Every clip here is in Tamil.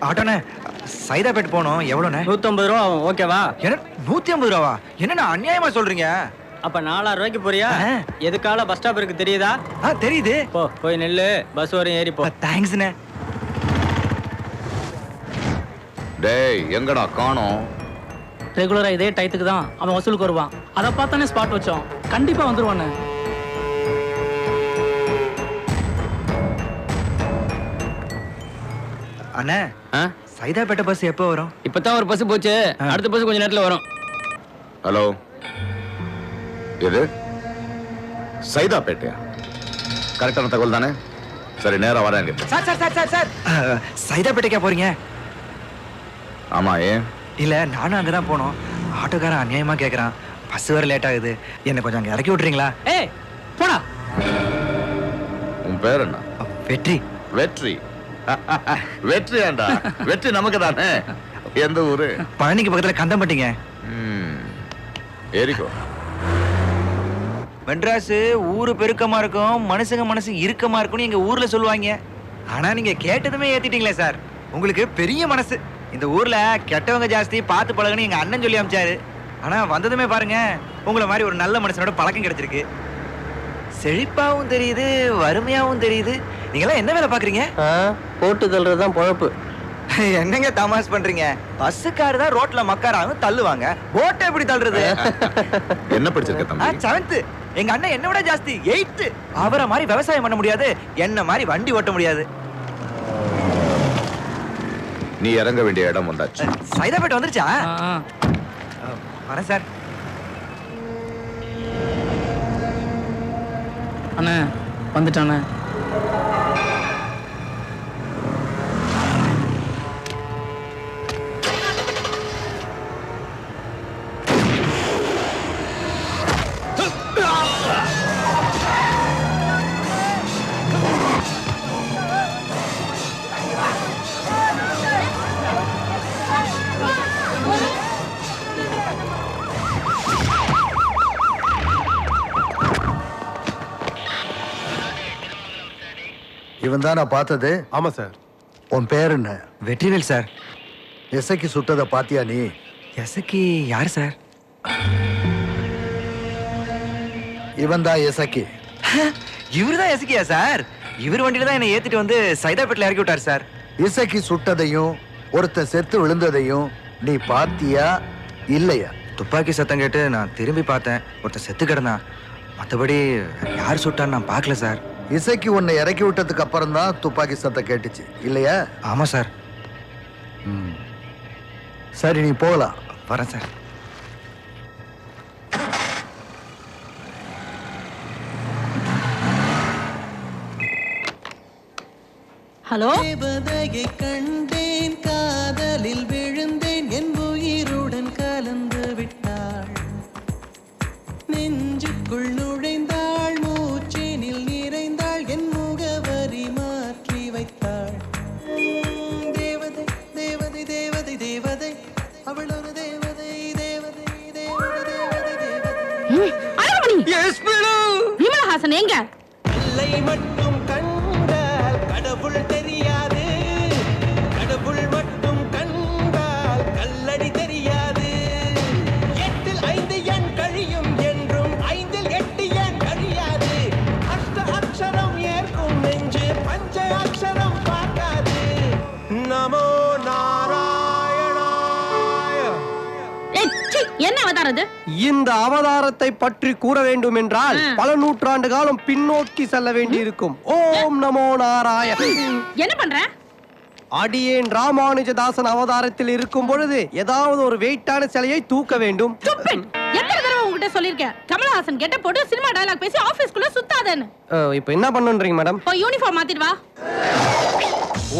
ஆட்டோண்ணே சைதாப்பேட் போனோம். எவ்வளோண்ணே? 150 ரூபா ஆகும். ஓகேவா? என்ன 150 ரூபாவா? என்னண்ணா அநியாயமா சொல்றீங்க? அப்ப 4000 ரூபாய்க்கு போறியா? எதுக்கால பஸ் ஸ்டாப் இருக்கு தெரியுதா? தெரியுது. போய் நெல்லு, பஸ் வரையும் ஏறி போ. தேங்க்ஸ்ண்ணே. டேய் எங்கடா காணோம்? ரெகுலரா இதே டயத்துக்கு தான் அவன் வசூலுக்கு வருவான். அதை பார்த்தானே ஸ்பாட் வச்சோம். கண்டிப்பா வந்துருவானே. அண்ணே சைதாப்பேட்டை பஸ் எப்போ வரும்? இப்பதான் ஒரு பஸ் போச்சு. அடுத்த பஸ் கொஞ்ச நேரத்துல வரும். ஹலோ, இது சைதாப்பேட்டையா? கரெக்டான தகவல் தானே? சரி, நேரா வரேங்க. Sir sir sir sir sir சைதாப்பேட்டைக்கா போறீங்க? ஆமா, ஏன்? இல்ல நானும் அங்கதான் போனோம். ஆட்டோக்காரன் அநியாயமா கேக்குறான். பஸ் வர லேட் ஆகுது. என்ன கொஞ்சம் அங்க இறக்கி விட்டுறீங்களா? ஏய் போடா. உன் பேர் என்ன? வெற்றி. வெற்றி? வெற்றி ஆண்டா. வெற்றி நமக்கு தானே. எந்த ஊரு? பழனிக்கு பக்கத்துல கந்தம்பட்டிங்க. ஏரிக்கோ. மெட்ராஸ் ஊரு பெருக்கமா இருக்கும், மனுஷங்க மனசு இறுக்கமா இருக்கும்னு எங்க ஊர்ல சொல்லுவாங்க. ஆனா நீங்க கேட்டதுமே ஏத்திட்டீங்களே சார். உங்களுக்கு பெரிய மனசு. இந்த ஊர்ல கெட்டவங்க ஜாஸ்தி, பார்த்து பழகுன்னு எங்க அண்ணன் சொல்லி அமிச்சாரு. ஆனா வந்ததுமே பாருங்க, உங்களை மாதிரி ஒரு நல்ல மனுஷனோட பழக்கம் கிடைச்சிருக்கு. செழிப்பாவும் தெரியுது, வறுமையாவும் தெரியுது. நீங்களாம் என்ன வேலை பாக்குறீங்க? போட்டு தள்ளுறதுதான் பொழப்பு. என்னங்க தமாஷ் பண்றீங்க? பஸ்ஸுக்காரு தான் ரோட்ல மக்காராங்க தள்ளுவாங்க, போட்டை எப்படி தள்ளுறது? என்ன படிச்சிருக்க தம்பி? 7th. எங்க அண்ணன் என்ன விட ஜாஸ்தி 8th. அவரை மாதிரி விவசாயம் பண்ண முடியாது, என்ன மாதிரி வண்டி ஓட்ட முடியாது. நீ இறங்க வேண்டிய இடம் வந்தாச்சு. சைதாப்பேட்டை வந்துருச்சா? வரேன் சார். அண்ணே வந்துட்டானே. இவன் தான் நான் பார்த்தது. ஆமா சார். உன் பேர் என்ன? வெற்றிவேல் சார். எசக்கி சுட்டதை பாத்தியா நீ? எசக்கி யார் சார்? இவன் தான் எசக்கி. இவரு தான் எசக்கியா சார்? இவர் வண்டியில தான் என்னை ஏத்திட்டு வந்து சைதாப்பேட்டில் இறக்கி விட்டார் சார். இசக்கி சுட்டதையும் ஒருத்தன் செத்து விழுந்ததையும் நீ பாத்தியா இல்லையா? துப்பாக்கி சத்தம் கேட்டு நான் திரும்பி பார்த்தேன். ஒருத்தன் செத்து கிடந்தான். மற்றபடி யார் சுட்டான்னு நான் பார்க்கல சார். இசக்கி உன்னை இறக்கி விட்டதுக்கு அப்புறம் தான் துப்பாக்கி சத்தம் கேட்டுச்சு இல்லையா? ஆமா சார். சரி, நீ போகலாம். வரேன் சார். ஹலோ. தேவதையை கண்டேன், காதலில் விழுந்தேன், என் உயிருடன் கலந்து விட்டாள், நெஞ்சுக்குள் நுழைந்தாள், மூச்சினில் நிறைந்தாள், என் முகவரி மாற்றி வைத்தாள். தேவதை தேவதை தேவதை தேவதை, அவள் ஒரு தேவதை தேவதை தேவதை தேவதை தேவதை. விமலஹாசன் எங்க? இல்லை மட்டும் கண்டால் கடவுள் தெரியாது, கடவுள் மட்டும் கண்டால் கல்லடி தெரியாது. 8ல் 5 எண் கழியும் என்றும் 5ல் 8 எண் கழியாது. அஷ்ட அக்ஷரம் ஏற்கும் நெஞ்சு பஞ்ச அக்ஷரம் பார்க்காது. நமோ நாராயணாய. என்ன அவதாரம் இது? இந்த அவதாரத்தை பற்றி கூற வேண்டும் என்றால் பல நூற்றாண்டு காலம் பின்னோக்கி செல்ல வேண்டியிருக்கும். ஓம் நமோ நாராயண. என்ன பண்ற? அடியேன் ராமானுஜதாசன் அவதாரத்தில் இருக்கும் பொழுது ஏதாவது ஒரு வெயிட்டான சிலையை தூக்க வேண்டும். எத்தனை தடவை உங்ககிட்ட சொல்லிருக்கேன், கமலஹாசன் கெட்ட போட்டு சினிமா டயலாக் பேசி ஆபீஸ்க்குள்ள சுத்தாதேன்னு. இப்போ என்ன பண்ணுன்றீங்க மேடம்? போய் யூனிஃபார்ம் மாத்திட்டு வா.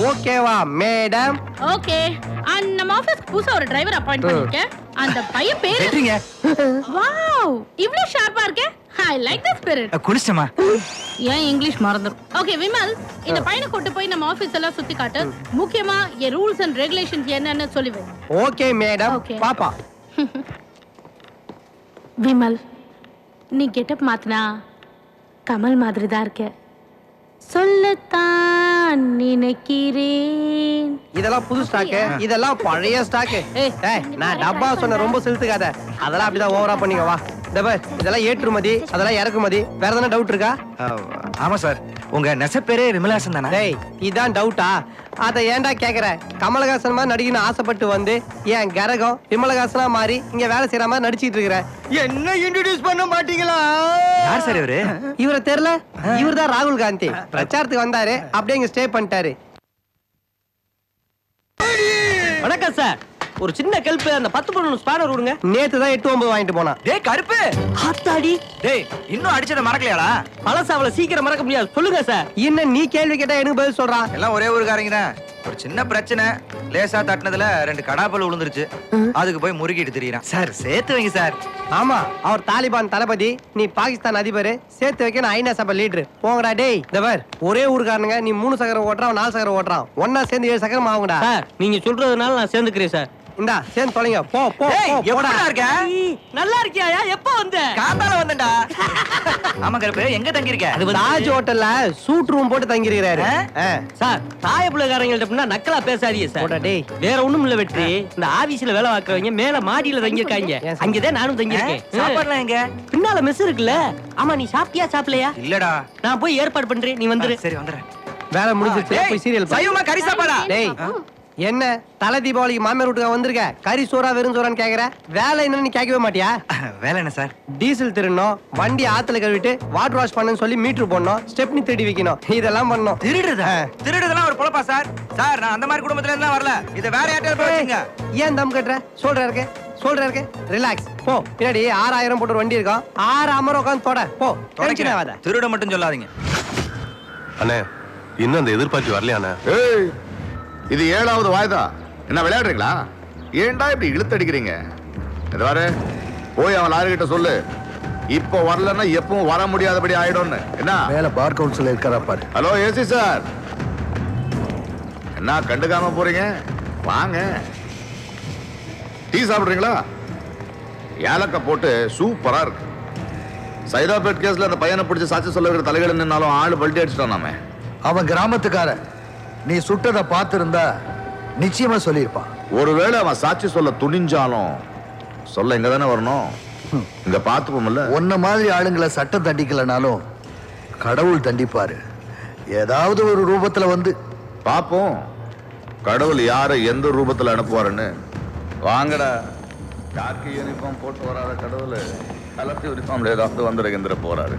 ஓகேவா மேடம்? ஓகே. நம்ம ஆபீஸ்க்கு புதுசா ஒரு டிரைவர் அப்பாயிண்ட் பண்ணிருக்கேன். அந்த பையன் பேரு வெற்றிங்க. வாவ், இவ்ளோ ஷார்ப்பா இருக்கே. I like the spirit. குளிச்சமா? ஏன் இங்கிலீஷ் மறந்துரும். ஓகே விமல், இந்த பையனை கூட்டி போய் நம்ம ஆபீஸ் எல்லாம் சுத்தி காட்டு. முக்கியமா ரூல்ஸ் அண்ட் ரெகுலேஷன்ஸ் என்னன்னு சொல்லுவேன். Okay madam. பாப்பா. விமல், நீ கெட்டப் மாத்தினா கமல் மாதிரி தான் இருக்க. சொல்லத்தான் நான் நினைக்கிறேன். இதெல்லாம் புது ஸ்டாக்கு, இதெல்லாம் பழைய ஸ்டாக்கு. ஏய், நான் டப்பா சொன்ன ரொம்ப செலுத்துக்காத. அதெல்லாம் அப்படிதான் ஓவரா பண்ணீங்க வா. இதெல்லாம் ஏற்றுமதி, அதெல்லாம் இறக்குமதி. வேற எதனா டவுட் இருக்கா? ஆமா சார், உங்க நெசப்பேரே விமலாசன் தானே? டேய், இதான் டவுட்டா? அத ஏன்டா கேக்குற? கமலஹாசன் மாதிரி நடிக்கணும்னு ஆசைப்பட்டு வந்து என் கரகம் விமலஹாசனா மாறி இங்க வேலை செய்யற மாதிரி நடிச்சிட்டு இருக்கிறேன். என்ன இன்ட்ரோடியூஸ் பண்ண மாட்டீங்களா? யார் சார் இவரு? இவரை தெரியல? இவர்தான் ராகுல் காந்தி. பிரச்சாரத்துக்கு வந்தாரு, அப்படியே இங்க ஸ்டே பண்ணிட்டாரு. வணக்கம் சார், ஒரு சின்ன கெல்ப், அந்த 10 ஸ்பானர் விடுங்க. நேத்து தான் 8-9 வாங்கிட்டு போனா. டேய் கருப்பு, ஆத்தாடி, டேய் இன்னும் அடிச்சத மறக்கலையாடா? பழசு அவ்வளவு சீக்கிரம் மறக்க முடியாது. சொல்லுங்க சார். என்ன நீ கேள்வி கேட்டா எனக்கு பதில் சொல்றான்? எல்லாம் ஒரே ஊருக்காரங்க தான். ஒரு சின்ன பிரச்சனை, லேசா தட்டினதுல 2 கடாப்பல் விழுந்துருச்சு. அதுக்கு போய் முறுக்கிட்டு திரியறான். சார் சேர்த்து வைங்க சார். ஆமா, அவர் தாலிபான் தளபதி, நீ பாகிஸ்தான் அதிபர். சேர்த்து வைக்க நான் ஐநா சபை லீடர். போங்கடா டேய். இதவர் ஒரே ஊருக்காரனுங்க. நீ 3 சக்கரம் ஓட்டுறான், 4 சக்கரம் ஓட்டுறான். ஒன்னா சேர்ந்து 7 சக்கரம் ஆகுங்கடா. சார், நீங்க சொல்றதுனால நான் சேர்ந்துக்கிறேன் சார். இந்தா சேர்ந்து தொலைங்க. போ போ டேய் போ, போடா. எப்படா இருக்க? நல்லா இருக்கியா? எப்ப வந்த? காத்தால வந்தேன்டா. ஆமா கருப்பு, எங்க தங்கி இருக்க? அது வந்து- தாஜ் ஹோட்டல்ல சூட் ரூம் போட்டு தங்கி இருக்கிறாரு. சார், தாய பிள்ளைக்காரங்கள்ட்ட அப்படின்னா நக்கலா பேசாதீங்க போடா சார். டேய். வேற ஒண்ணும் இல்ல வெற்றி, இந்த ஆபீஸ்ல வேலை பார்க்கறவங்க மேல மாடியில தங்கியிருக்காங்க. ஏன் சார்? அங்கதான் நானும் தங்கியிருக்கேன். சாப்பாடுலாம் எங்க? பின்னால மெஸ் இருக்குல்ல. ஆமா, நீ சாப்பிட்டியா சாப்பிடலையா? இல்லடா. நான் போய் ஏற்பாடு பண்றேன், நீ வந்துரு. சரி வந்துறேன். வேலை முடிஞ்சிருச்சு. டேய், போய் சீரியல் பாரு. சைவமா கறி சாப்பாடா? டேய், என்ன தலை தீபாவளிக்கு மாமியார் வீட்டுக்கு வந்திருக்க? கறி சோறா வெறும் சோறான்னு கேக்குற? வேலை என்னன்னு நீ கேட்கவே மாட்டியா? வேலை என்ன சார்? டீசல் திருடணும், வண்டி ஆத்துல கழுவிட்டு வாட்டர் வாஷ் பண்ணுன்னு சொல்லி மீட்டர் போடணும், ஸ்டெப்னி தேடி வைக்கணும், இதெல்லாம் பண்ணணும். திருடுறதா? திருடுறதெல்லாம் ஒரு பொழப்பா சார்? சார் நான் அந்த மாதிரி குடும்பத்துல இருந்து வரல. இத வேற யார்ட்ட போய் வச்சுங்க. ஏன் தம் கட்டுற? சொல்ற இருக்கு ரிலாக்ஸ். போ, பின்னாடி 6000 போட்டு ஒரு வண்டி இருக்கும். 6 அமர உட்காந்து தொட. போ, டென்ஷன் ஆகாத. திருட மட்டும் சொல்லாதீங்க. அண்ணே, இன்னும் அந்த எதிர்பார்த்து வரலையாண்ணே? ஏய், இது 7வது வாய்தா. என்ன விளையாடுறீங்களா? ஏன்டா இப்படி இழுத்தடிக்கிறீங்க? இது பாரு, போய் அவன் லாரி கிட்ட சொல்லு, இப்போ வரலன்னா எப்பவும் வர முடியாதபடி ஆயிடும்னு. என்ன? மேல பார் கவுன்சில் இருக்காரா பாரு. ஹலோ ஏசி சார், என்ன கண்டுக்காம போறீங்க? வாங்க, டீ சாப்பிடுறீங்களா? ஏலக்காய் போட்டு சூப்பரா இருக்கு. சைதாபேட் கேஸ்ல அந்த பையனை பிடிச்சி சாட்சி சொல்ல இருக்கிற தலைகள் நின்னாலும் ஆளு பல்ட்டி அடிச்சிட்டான். நாம அவன் கிராமத்துக்காரன். நீ சுட்டதை பார்த்திருந்தா நிச்சயமா சொல்லியிருப்பான். ஒருவேளை அவன் சாட்சி சொல்ல துணிஞ்சாலும் சொல்ல இங்க தானே வரணும். இங்க பாத்துப்போம்ல. உன்ன மாதிரி ஆளுங்களை சட்டம் தண்டிக்கலனாலும் கடவுள் தண்டிப்பாரு. ஏதாவது ஒரு ரூபத்துல வந்து பாப்போம் கடவுள் யாரை எந்த ரூபத்துல அனுப்புவாருன்னு. வாங்கடா, காக்கி யூனிஃபார்ம் போட்டு வராத கடவுள் கலர் யூனிஃபார்ம்ல ஏதாவது வந்துருகின்ற போறாரு.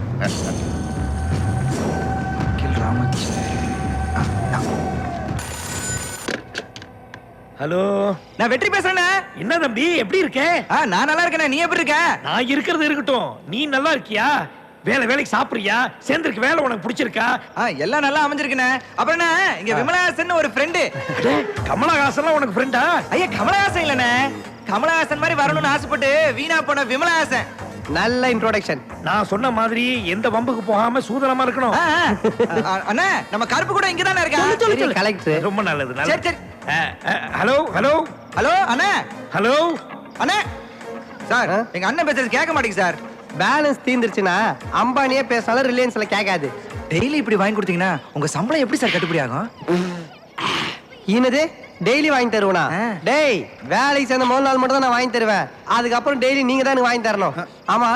ஹலோ, நான் வெற்றி பேசுறேனே. என்ன தம்பி, எப்படி இருக்க? நான் நல்லா இருக்கேனே. நீ எப்படி இருக்க? நான் இருக்கிறது இருக்கட்டும், நீ நல்லா இருக்கியா? வேலைக்கு சாப்பிடுறியா? சேர்ந்திருக்கு வேலை உனக்கு பிடிச்சிருக்கா? எல்லாம் நல்லா அமைஞ்சிருக்குனே. அப்புறம் என்ன, இங்க விமலஹாசன் ஒரு ஃப்ரெண்டு. கமலஹாசன் உனக்கு ஃப்ரெண்டா? ஐயா கமலஹாசன் இல்லனே, கமலஹாசன் மாதிரி வரணும்னு ஆசைப்பட்டு வீணா போன விமலஹாசன். நல்ல இன்ட்ரோடக்ஷன். நான் சொன்ன மாதிரி எந்த வம்புக்கு போகாம சூதனமா இருக்கணும். அண்ணா, நம்ம கருப்பு கூட இங்க தானே இருக்கா? கலெக்டர். ரொம்ப நல்லது. சரி சரி. ஹலோ ஹலோ ஹலோ அண்ணா. ஹலோ அண்ணா சார், எங்க அண்ணன் பேசுறது கேட்க மாட்டேங்குது சார். பேலன்ஸ் தீந்துருச்சுன்னா அம்பானியே பேசினாலும் ரிலையன்ஸ்ல கேட்காது. டெய்லி இப்படி வாங்கி கொடுத்தீங்கன்னா உங்க சம்பளம் எப்படி சார் கட்டுப்படி ஆகும்? என்னது டெய்லி வாங்கி தருவனா? டேய், வேலைக்கு சேர்ந்த முதல் நாள் மட்டும் தான் நான் வாங்கி தருவேன். அதுக்கப்புறம் டெய்லி நீங்க தான் எனக்கு வாங்கி தரணும். ஆமா,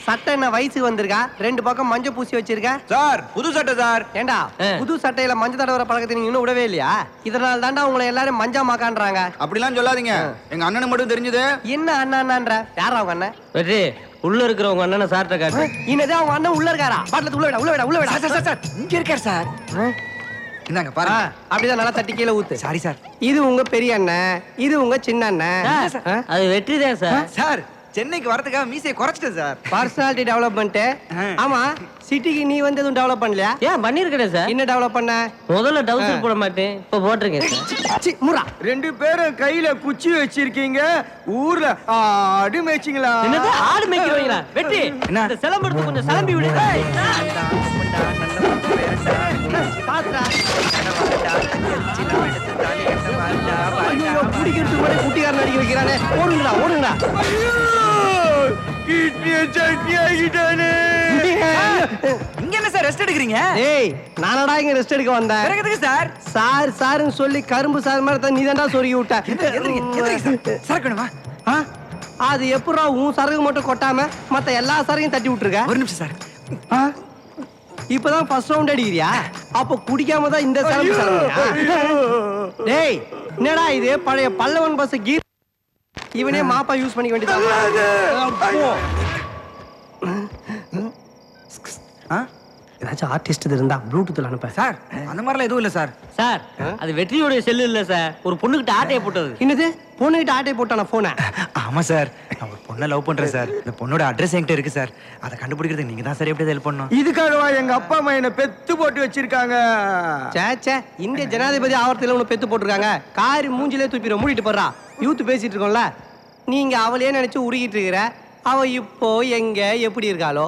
சட்டை என்ன வயசுக்கு வந்திருக்கா? 2 பக்கம் மஞ்சள் பூசி வச்சிருக்க சார். புது சட்டை சார். ஏண்டா, புது சட்டையில மஞ்சள் தடவர பழக்கத்தை நீங்க இன்னும் விடவே இல்லையா? இதனால தாண்டா உங்களை எல்லாரும் மஞ்சா மாக்கான்றாங்க. அப்படிலாம் சொல்லாதீங்க. எங்க அண்ணனுக்கு மட்டும் தெரிஞ்சது. என்ன அண்ணான்ற? யாரா அவங்க அண்ணன்? வெற்றி, உள்ள இருக்கிறவங்க அண்ணனை சார்ட்ட காட்டு. இன்னதே அவங்க அண்ணன் உள்ள இருக்காரா? பாட்டில உள்ள விட உள்ள விட உள்ள விட. சார் சார் இங்க இருக்கார் சார். இந்தாங்க பாருங்க. அப்படிதான் நல்லா தட்டி கீழே ஊத்து. Sorry sir. இது உங்க பெரிய அண்ணன், இது உங்க சின்ன அண்ணன். அது வெற்றி தான் சார். சார், சென்னைக்கு வரதுக்காக மீசையை குறைச்சிட்டேன் சார். Personality development. ஆமா, சிட்டிக்கு நீ வந்து எதுவும் டெவலப் பண்ணலையா? ஏன் பண்ணிருக்கேன் சார். என்ன டெவலப் பண்ண? முதல்ல டவுசர் போட மாட்டேன், இப்ப போட்டிருக்கேன் சார். முறா. 2 பேரும் கையில குச்சி வச்சிருக்கீங்க. ஊர்ல ஆடு மேய்ச்சிங்களா? என்னது ஆடு மேய்க்கிறீங்களா? வெற்றி, என்ன? இந்த சிலம்பு கொஞ்சம் சிலம்பி விடு. பாத்துடா. ஐயோ, குடிக்கிறதுக்கு முன்னாடி குட்டிக்காரன் அடிக்க வைக்கிறானே. ஓடுங்கடா ஓடுங்கடா. கிட்னியை சட்னி ஆகிட்டானே. இங்க என்ன சார் ரெஸ்ட் எடுக்கிறீங்க? வந்தீங்க டேய் நானடா இங்க ரெஸ்ட் எடுக்க வந்தேன். பிறகு எதுக்கு சார் சார் சார்னு சொல்லி கரும்பு சார் மாதிரி தான் நீ தான்டா சொருகி விட்ட. சரக்கு வேணுமா? ஆ? அது எப்படா உன் சரகு மட்டும் கொட்டாம மத்த எல்லா சரகையும் தட்டி விட்டுருக்க? ஒரு நிமிஷம் சார். ஆ? இப்பதான் ஃபர்ஸ்ட் ரவுண்ட் அடிக்கிறியா? அப்ப குடிக்காம தான் இந்த சரகு சரகுயா? டேய் என்னடா இது பழைய பல்லவன் பஸ் கீர் இவனே மாப்பா யூஸ் பண்ணிக்க வேண்டியது. ஏதாச்சும் ஆர்டிஸ்ட் இருந்தா ப்ளூடூத்ல அனுப்ப. சார் அந்த மாதிரிலாம் எதுவும் இல்ல சார். சார் அது வெற்றியோட செல்லு இல்ல சார், ஒரு பொண்ணுகிட்ட ஆட்டையை போட்டது. என்னது பொண்ணுகிட்ட ஆட்டை போட்டான போன? ஆமா சார், நான் ஒரு பொண்ணை லவ் பண்றேன் சார். இந்த பொண்ணோட அட்ரஸ் என்கிட்ட இருக்கு சார். அதை கண்டுபிடிக்கிறதுக்கு நீங்க தான் சார் எப்படி ஹெல்ப் பண்ணணும். இதுக்காகவா எங்க அப்பா அம்மா என்ன பெத்து போட்டு வச்சிருக்காங்க? சேச்சே இந்திய ஜனாதிபதி ஆவரத்துல உன்னை பெத்து போட்டிருக்காங்க. காரி மூஞ்சிலே தூப்பிட மூடிட்டு போறா. யூத் பேசிட்டு இருக்கோம்ல, நீங்க அவளையே நினைச்சு உருகிட்டு இருக்கிற. அவ இப்போ எங்க எப்படி இருக்காளோ